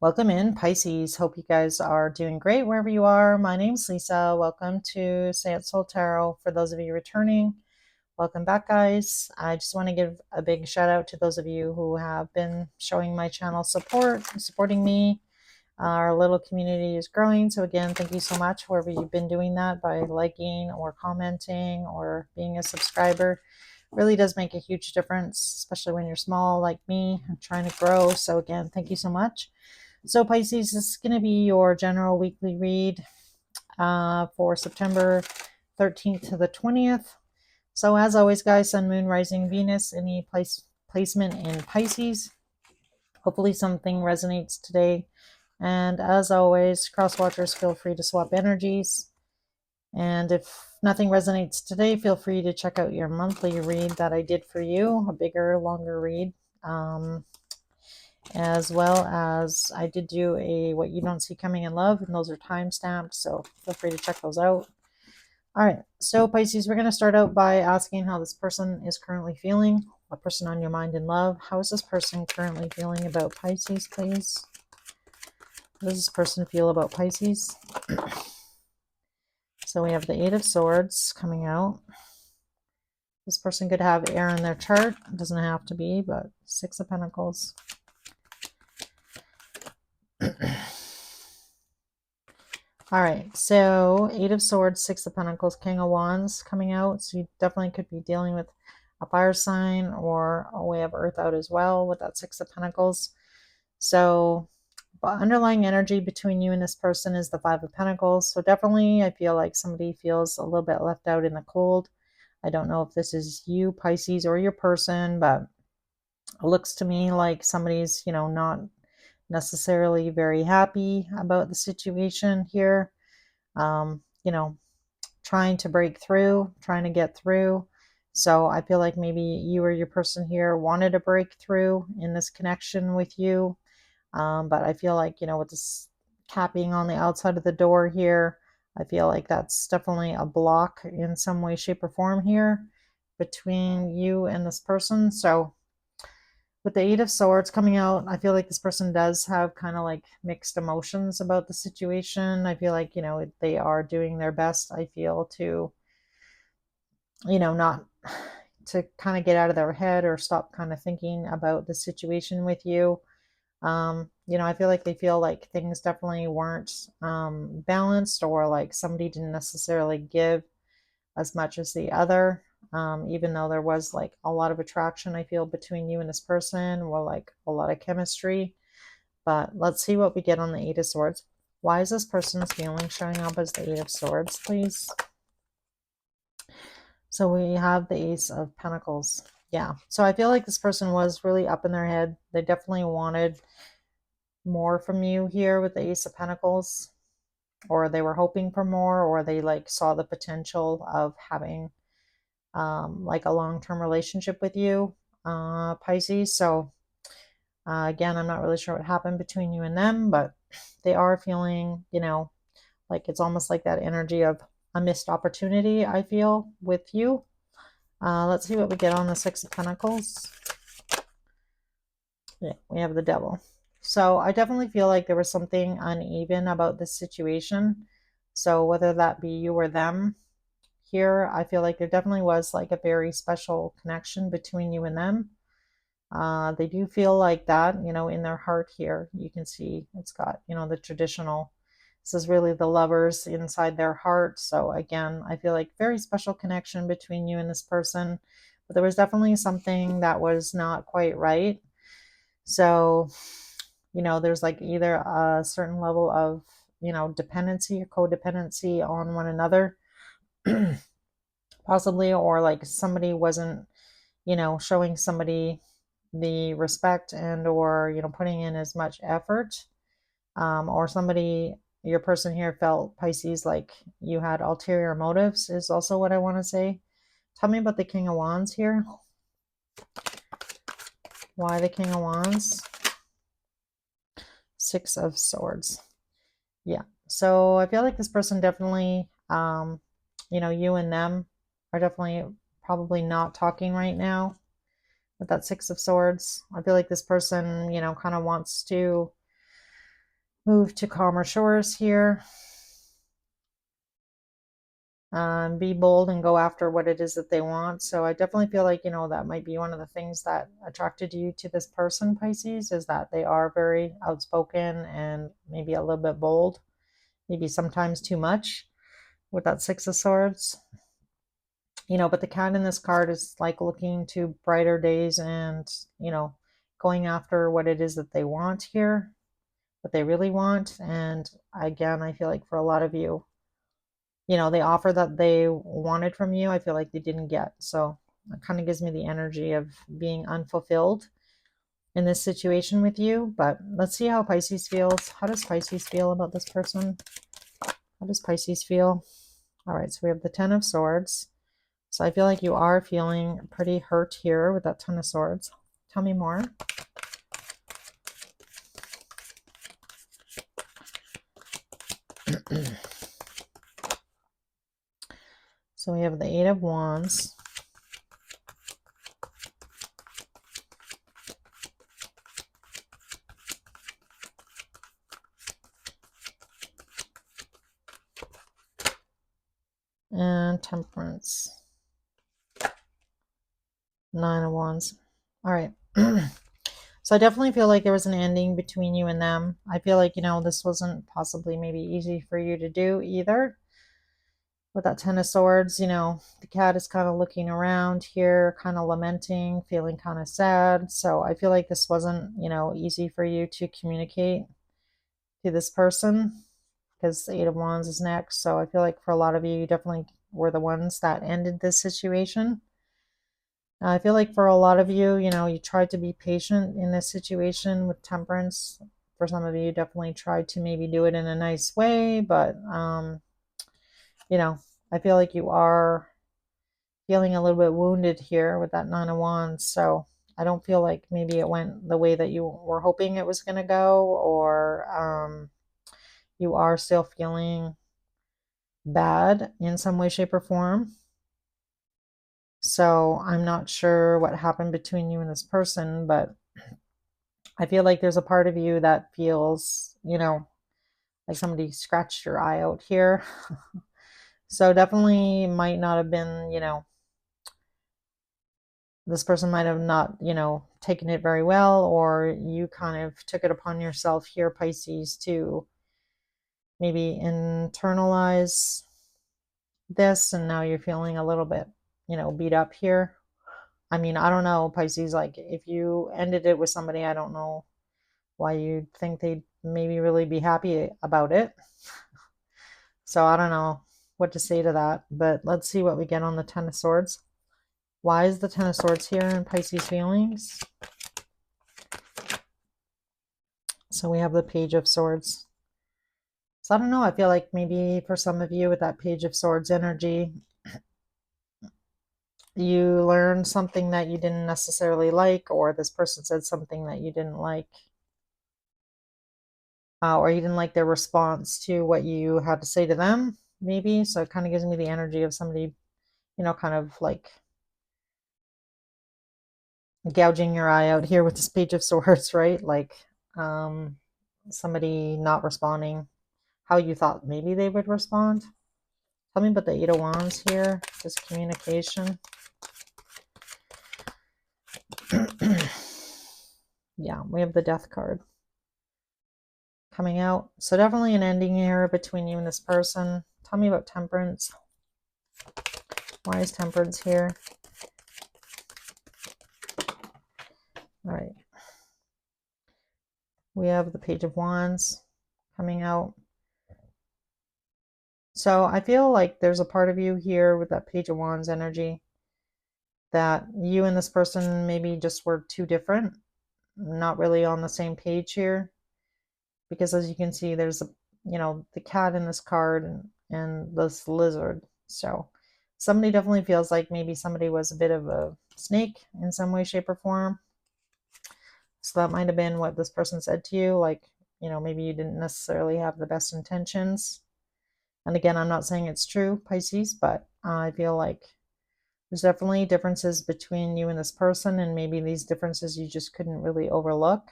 Welcome in, Pisces. Hope you guys are doing great wherever you are. My name's Lisa. Welcome to Seance Soul Tarot. For those of you returning, welcome back, guys. I just want to give a big shout out to those of you who have been showing my channel support, supporting me. Our little community is growing. So again, thank you so much, whoever you've been doing that by liking or commenting or being a subscriber. Really does make a huge difference, especially when you're small like me and trying to grow. So again, thank you so much. So Pisces, this is going to be your general weekly read for September 13th to the 20th. So as always, guys, Sun, Moon, Rising, Venus, any placement in Pisces. Hopefully something resonates today. And as always, cross watchers, feel free to swap energies. And if nothing resonates today, feel free to check out your monthly read that I did for you, a bigger, longer read. As well as I did do a What You Don't See Coming in Love, and those are time stamped, so feel free to check those out. All right, so Pisces, we're going to start out by asking how this person is currently feeling. A person on your mind in love. How is this person currently feeling about Pisces, please? How does this person feel about Pisces? So we have the Eight of Swords coming out. This person could have air in their chart. It doesn't have to be, but Six of Pentacles. All right, so Eight of Swords, Six of Pentacles, King of Wands coming out. So you definitely could be dealing with a fire sign or a way of earth out as well with that Six of Pentacles. So underlying energy between you and this person is the Five of Pentacles. So definitely I feel like somebody feels a little bit left out in the cold. I don't know if this is you, Pisces, or your person, but it looks to me like somebody's, not necessarily very happy about the situation here. Trying to break through, trying to get through. So I feel like maybe you or your person here wanted a breakthrough in this connection with you. But I feel like, with this capping on the outside of the door here, I feel like that's definitely a block in some way, shape, or form here between you and this person. So with the Eight of Swords coming out, I feel like this person does have kind of like mixed emotions about the situation. I feel like, they are doing their best, I feel, to, not to kind of get out of their head or stop kind of thinking about the situation with you. I feel like they feel like things definitely weren't balanced, or like somebody didn't necessarily give as much as the other. Even though there was like a lot of attraction, I feel, between you and this person, or like a lot of chemistry. But let's see what we get on the Eight of Swords. Why is this person's feeling showing up as the Eight of Swords, please? So we have the Ace of Pentacles. Yeah. So I feel like this person was really up in their head. They definitely wanted more from you here with the Ace of Pentacles, or they were hoping for more, or they like saw the potential of having like a long-term relationship with you, Pisces. So again, I'm not really sure what happened between you and them, but they are feeling, like it's almost like that energy of a missed opportunity, I feel, with you. Let's see what we get on the Six of Pentacles. Yeah, we have the Devil. So I definitely feel like there was something uneven about this situation. So whether that be you or them here, I feel like there definitely was like a very special connection between you and them. They do feel like that, in their heart here. You can see it's got, the traditional, this is really the lovers inside their heart. So again, I feel like very special connection between you and this person, but there was definitely something that was not quite right. So, there's like either a certain level of, dependency or codependency on one another, possibly, or like somebody wasn't, showing somebody the respect and or, putting in as much effort, or somebody, your person here felt, Pisces, like you had ulterior motives is also what I want to say. Tell me about the King of Wands here. Why the King of Wands? Six of Swords. Yeah. So I feel like this person definitely, you and them are definitely probably not talking right now with that Six of Swords. I feel like this person, kind of wants to move to calmer shores here. Be bold and go after what it is that they want. So I definitely feel like, that might be one of the things that attracted you to this person, Pisces, is that they are very outspoken and maybe a little bit bold, maybe sometimes too much with that Six of Swords. But the cat in this card is like looking to brighter days and, going after what it is that they want here, what they really want. And again, I feel like for a lot of you, the offer that they wanted from you, I feel like they didn't get. So it kind of gives me the energy of being unfulfilled in this situation with you. But let's see how Pisces feels. How does Pisces feel about this person? How does Pisces feel? All right, so we have the Ten of Swords. So I feel like you are feeling pretty hurt here with that Ten of Swords. Tell me more. So we have the Eight of Wands. And Temperance. Nine of Wands. All right. So I definitely feel like there was an ending between you and them. I feel like, this wasn't possibly maybe easy for you to do either. With that Ten of Swords, the cat is kind of looking around here, kind of lamenting, feeling kind of sad. So I feel like this wasn't, easy for you to communicate to this person because the Eight of Wands is next. So I feel like for a lot of you, you definitely were the ones that ended this situation. I feel like for a lot of you, you tried to be patient in this situation with Temperance. For some of you, definitely tried to maybe do it in a nice way, but I feel like you are feeling a little bit wounded here with that Nine of Wands. So I don't feel like maybe it went the way that you were hoping it was going to go, or you are still feeling bad in some way, shape, or form. So I'm not sure what happened between you and this person, but I feel like there's a part of you that feels, like somebody scratched your eye out here. So definitely might not have been, this person might have not, taken it very well, or you kind of took it upon yourself here, Pisces, to maybe internalize this, and now you're feeling a little bit, beat up here. I mean, I don't know, Pisces, like if you ended it with somebody, I don't know why you think they'd maybe really be happy about it. So I don't know what to say to that, but let's see what we get on the Ten of Swords. Why is the Ten of Swords here in Pisces feelings? So we have the Page of Swords. So I don't know, I feel like maybe for some of you with that Page of Swords energy, you learned something that you didn't necessarily like, or this person said something that you didn't like, or you didn't like their response to what you had to say to them, maybe. So it kind of gives me the energy of somebody, kind of like gouging your eye out here with this Page of Swords, right? Like somebody not responding how you thought maybe they would respond. Tell me about the Eight of Wands here, this communication. Yeah, we have the Death card coming out. So definitely an ending here between you and this person. Tell me about Temperance. Why is Temperance here? All right. We have the Page of Wands coming out. So I feel like there's a part of you here with that Page of Wands energy that you and this person maybe just were too different, not really on the same page here. Because as you can see, there's the cat in this card and this lizard. So somebody definitely feels like maybe somebody was a bit of a snake in some way, shape, or form. So that might have been what this person said to you, like, maybe you didn't necessarily have the best intentions. And again, I'm not saying it's true, Pisces, but I feel like there's definitely differences between you and this person, and maybe these differences you just couldn't really overlook.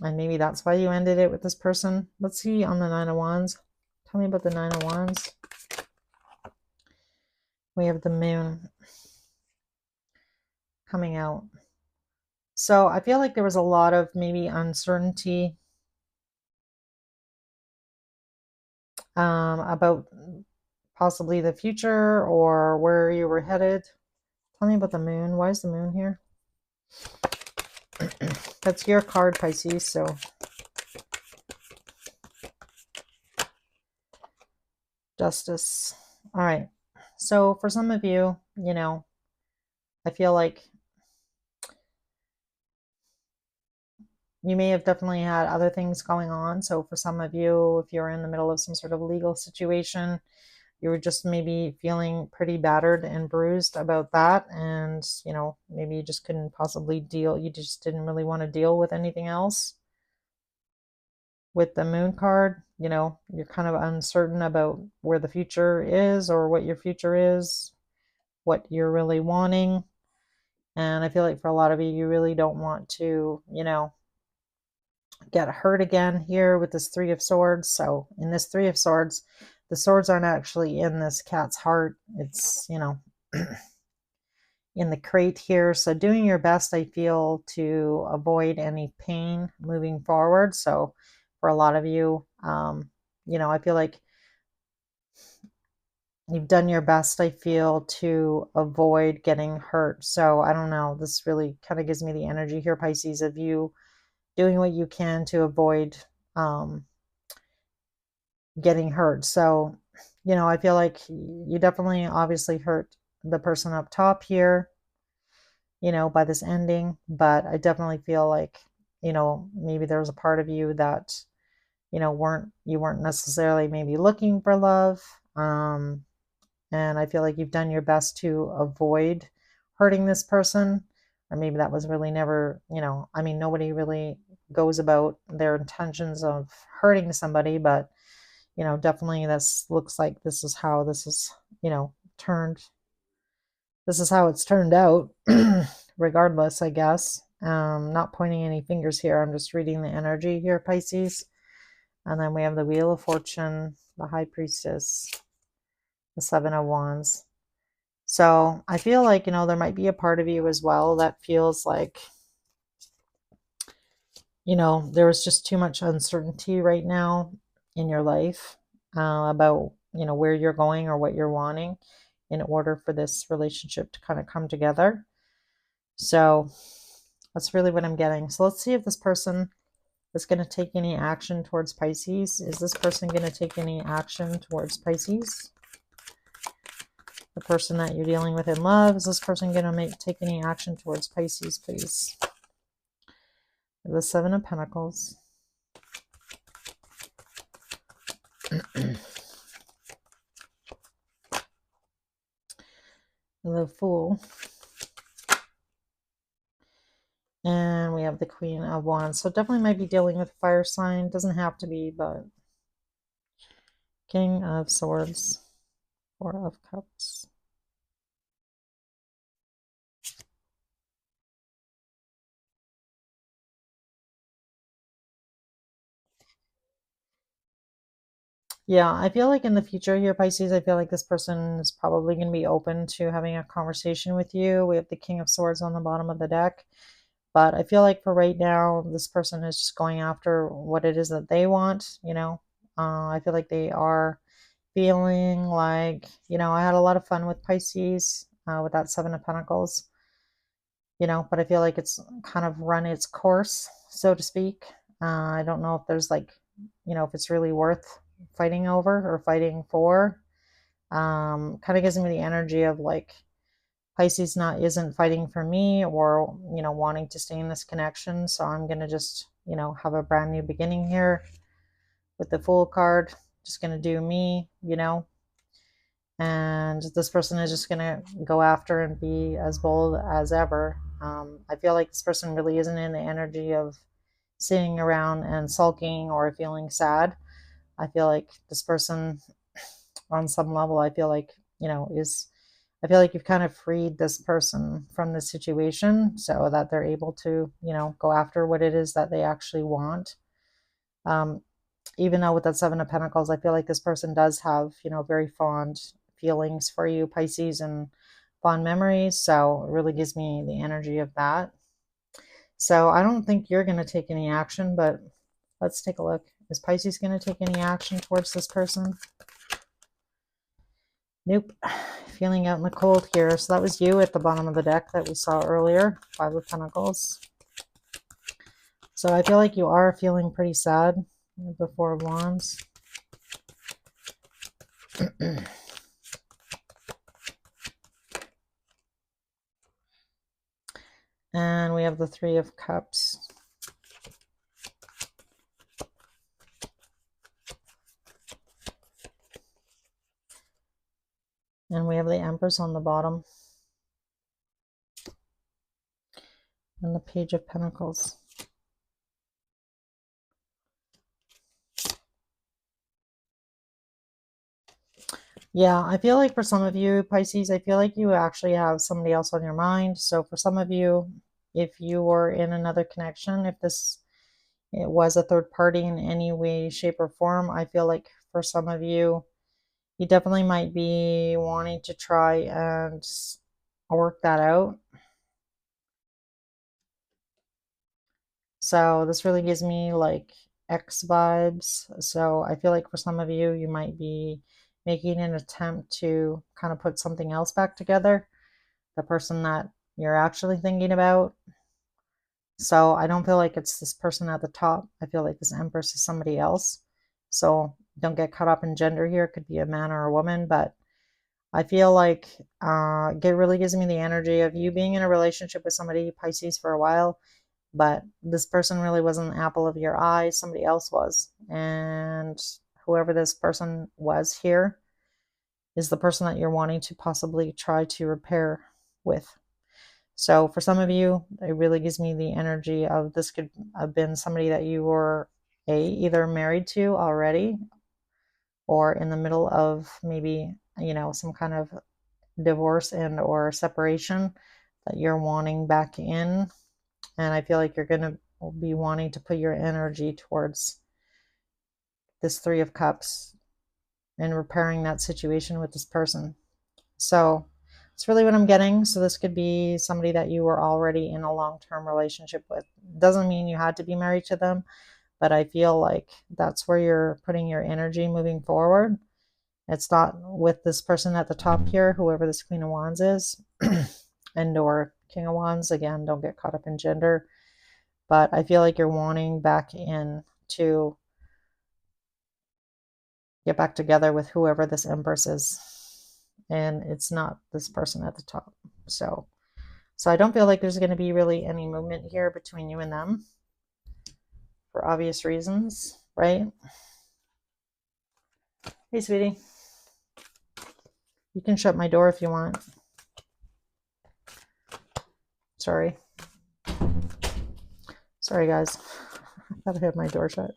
And maybe that's why you ended it with this person. Let's see on the Nine of Wands. Tell me about the Nine of Wands. We have the Moon coming out. So I feel like there was a lot of maybe uncertainty about possibly the future or where you were headed. Tell me about the Moon. Why is the Moon here? That's your card, Pisces. So Justice. All right. So for some of you, I feel like you may have definitely had other things going on. So for some of you, if you're in the middle of some sort of legal situation, you were just maybe feeling pretty battered and bruised about that. And, maybe you just couldn't possibly deal. You just didn't really want to deal with anything else. With the Moon card, you're kind of uncertain about where the future is or what your future is, what you're really wanting. And I feel like for a lot of you, you really don't want to, get hurt again here with this Three of Swords. So in this Three of Swords, the swords aren't actually in this cat's heart. It's, in the crate here. So doing your best, I feel, to avoid any pain moving forward. So for a lot of you, I feel like you've done your best, I feel, to avoid getting hurt. So I don't know. This really kind of gives me the energy here, Pisces, of you doing what you can to avoid getting hurt. So, I feel like you definitely obviously hurt the person up top here, by this ending. But I definitely feel like, maybe there was a part of you that, you weren't necessarily maybe looking for love. And I feel like you've done your best to avoid hurting this person. Or maybe that was really never, nobody really goes about their intentions of hurting somebody, but, definitely this looks like this is how this is, turned. This is how it's turned out, regardless, I guess. Not pointing any fingers here. I'm just reading the energy here, Pisces. And then we have the Wheel of Fortune, the High Priestess, the Seven of Wands. So I feel like, there might be a part of you as well that feels like, there was just too much uncertainty right now in your life about, where you're going or what you're wanting in order for this relationship to kind of come together. So that's really what I'm getting. So let's see if this person is going to take any action towards Pisces. Is this person going to take any action towards Pisces? The person that you're dealing with in love, is this person going to take any action towards Pisces, please? The Seven of Pentacles. The Fool. And we have the Queen of Wands. So definitely might be dealing with fire sign. Doesn't have to be, but King of Swords. Four of Cups. Yeah, I feel like in the future here, Pisces, I feel like this person is probably going to be open to having a conversation with you. We have the King of Swords on the bottom of the deck. But I feel like for right now, this person is just going after what it is that they want, I feel like they are feeling like, I had a lot of fun with Pisces, with that Seven of Pentacles, but I feel like it's kind of run its course, so to speak. I don't know if there's like, if it's really worth fighting over or fighting for. Kind of gives me the energy of like Pisces isn't fighting for me or, wanting to stay in this connection. So I'm going to just, have a brand new beginning here with the Fool card. Just going to do me, and this person is just going to go after and be as bold as ever. I feel like this person really isn't in the energy of sitting around and sulking or feeling sad. I feel like this person, on some level, I feel like, is, I feel like you've kind of freed this person from the situation so that they're able to, go after what it is that they actually want. Um, Even though with that Seven of Pentacles, I feel like this person does have, very fond feelings for you, Pisces, and fond memories. So it really gives me the energy of that. So I don't think you're going to take any action, but let's take a look. Is Pisces going to take any action towards this person? Nope. Feeling out in the cold here. So that was you at the bottom of the deck that we saw earlier. Five of Pentacles. So I feel like you are feeling pretty sad. The Four of Wands. And we have the Three of Cups. And we have the Empress on the bottom. And the Page of Pentacles. Yeah, I feel like for some of you, Pisces, I feel like you actually have somebody else on your mind. So for some of you, if you were in another connection, if it was a third party in any way, shape, or form, I feel like for some of you, you definitely might be wanting to try and work that out. So this really gives me like X vibes. So I feel like for some of you, you might be making an attempt to kind of put something else back together, the person that you're actually thinking about. So I don't feel like it's this person at the top. I feel like this Empress is somebody else. So don't get caught up in gender here. It could be a man or a woman, but I feel like it really gives me the energy of you being in a relationship with somebody, Pisces, for a while, but this person really wasn't the apple of your eye. Somebody else was. And whoever this person was here is the person that you're wanting to possibly try to repair with. So for some of you, it really gives me the energy of this could have been somebody that you were either married to already or in the middle of maybe, some kind of divorce and or separation that you're wanting back in. And I feel like you're going to be wanting to put your energy towards this Three of Cups and repairing that situation with this person. So it's really what I'm getting. So this could be somebody that you were already in a long-term relationship with. Doesn't mean you had to be married to them, but I feel like that's where you're putting your energy moving forward. It's not with this person at the top here, whoever this Queen of Wands is, and or King of Wands. Again, don't get caught up in gender. But I feel like you're wanting back in to get back together with whoever this Empress is. And it's not this person at the top. So I don't feel like there's going to be really any movement here between you and them for obvious reasons, right? Hey, sweetie. You can shut my door if you want. Sorry. Sorry, guys. I thought I had my door shut.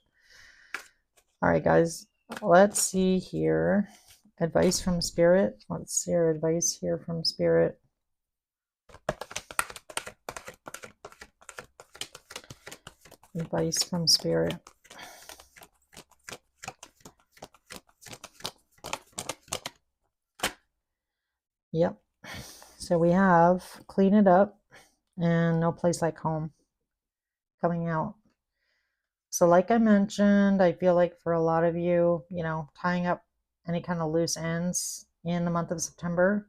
All right, guys. Let's see here. Advice from Spirit. Let's see your advice here from Spirit. Advice from Spirit. Yep. So we have clean it up and no place like home coming out. So like I mentioned, I feel like for a lot of you, tying up any kind of loose ends in the month of September.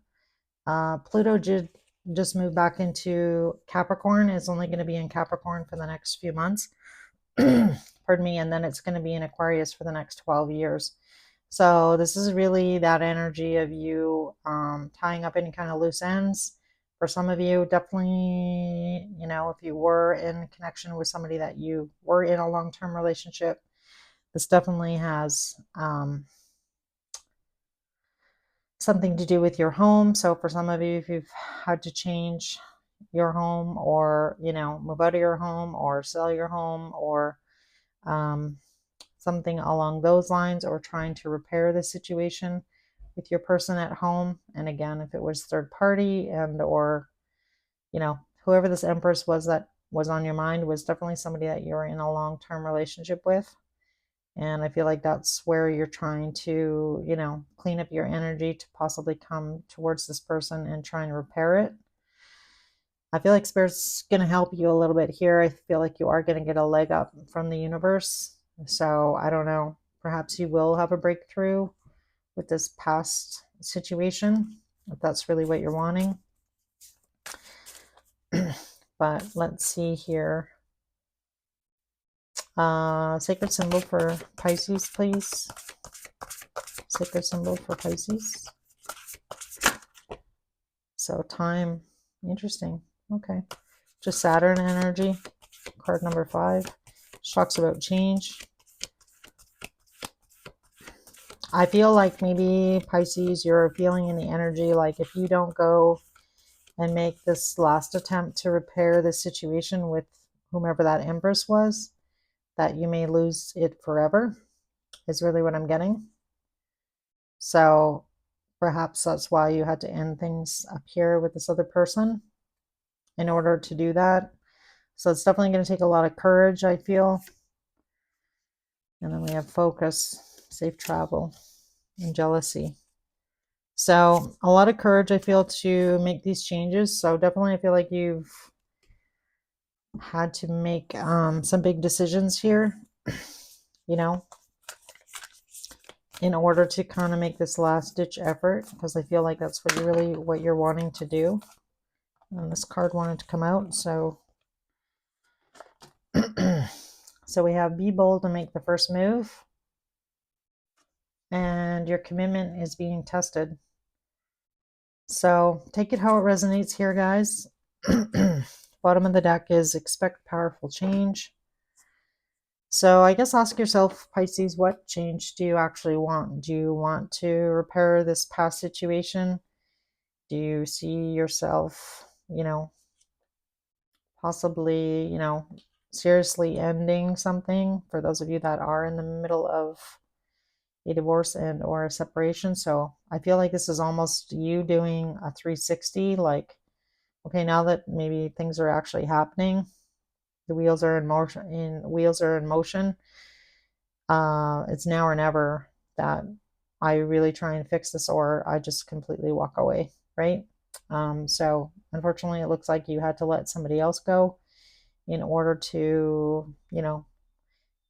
Pluto just moved back into Capricorn. It's only going to be in Capricorn for the next few months. Pardon me. And then it's going to be in Aquarius for the next 12 years. So this is really that energy of you tying up any kind of loose ends. For some of you, definitely, if you were in connection with somebody that you were in a long-term relationship, this definitely has something to do with your home. So for some of you, if you've had to change your home or, move out of your home or sell your home or something along those lines or trying to repair the situation, with your person at home. And again, if it was third party and or, whoever this Empress was that was on your mind was definitely somebody that you're in a long-term relationship with. And I feel like that's where you're trying to, clean up your energy to possibly come towards this person and try and repair it. I feel like Spirit's going to help you a little bit here. I feel like you are going to get a leg up from the universe. So I don't know. Perhaps you will have a breakthrough with this past situation, if that's really what you're wanting. But let's see here. Sacred symbol for Pisces, please. Sacred symbol for Pisces. So time, interesting. Okay. Just Saturn energy. Card number 5. She talks about change. I feel like maybe Pisces, you're feeling in the energy like if you don't go and make this last attempt to repair the situation with whomever that Empress was, that you may lose it forever, is really what I'm getting. So perhaps that's why you had to end things up here with this other person in order to do that. So it's definitely going to take a lot of courage, I feel. And then we have focus, safe travel, and jealousy. So a lot of courage, I feel, to make these changes. So definitely I feel like you've had to make some big decisions here, in order to kind of make this last ditch effort, because I feel like that's what you're wanting to do. And this card wanted to come out, so so we have be bold and make the first move, and your commitment is being tested. So take it how it resonates here, guys. Bottom of the deck is expect powerful change. So I guess ask yourself, Pisces, what change do you actually want? Do you want to repair this past situation? Do you see yourself, possibly, seriously ending something, for those of you that are in the middle of a divorce and or a separation? So I feel like this is almost you doing a 360, like, okay, now that maybe things are actually happening, the wheels are in motion. It's now or never that I really try and fix this, or I just completely walk away, right? So unfortunately, it looks like you had to let somebody else go in order to,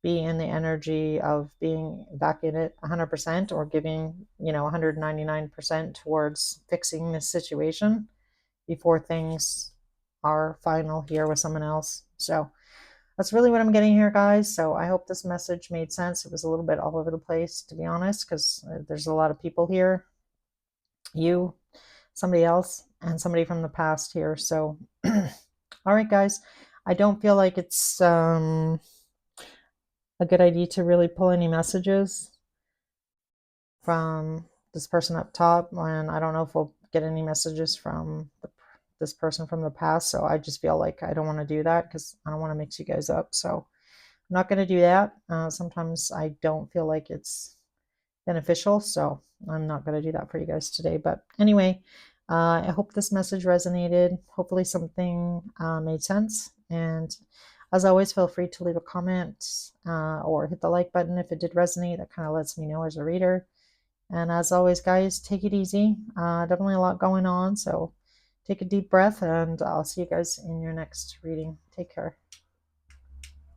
be in the energy of being back in it 100%, or giving, 199% towards fixing this situation before things are final here with someone else. So that's really what I'm getting here, guys. So I hope this message made sense. It was a little bit all over the place, to be honest, because there's a lot of people here. You, somebody else, and somebody from the past here. So, all right, guys. I don't feel like it's a good idea to really pull any messages from this person up top, and I don't know if we'll get any messages from this person from the past. So I just feel like I don't want to do that because I don't want to mix you guys up. So I'm not going to do that. Sometimes I don't feel like it's beneficial, so I'm not going to do that for you guys today. But anyway, I hope this message resonated. Hopefully something made sense. And as always, feel free to leave a comment or hit the like button if it did resonate. That kind of lets me know as a reader. And as always, guys, take it easy. Definitely a lot going on, so take a deep breath, and I'll see you guys in your next reading. Take care.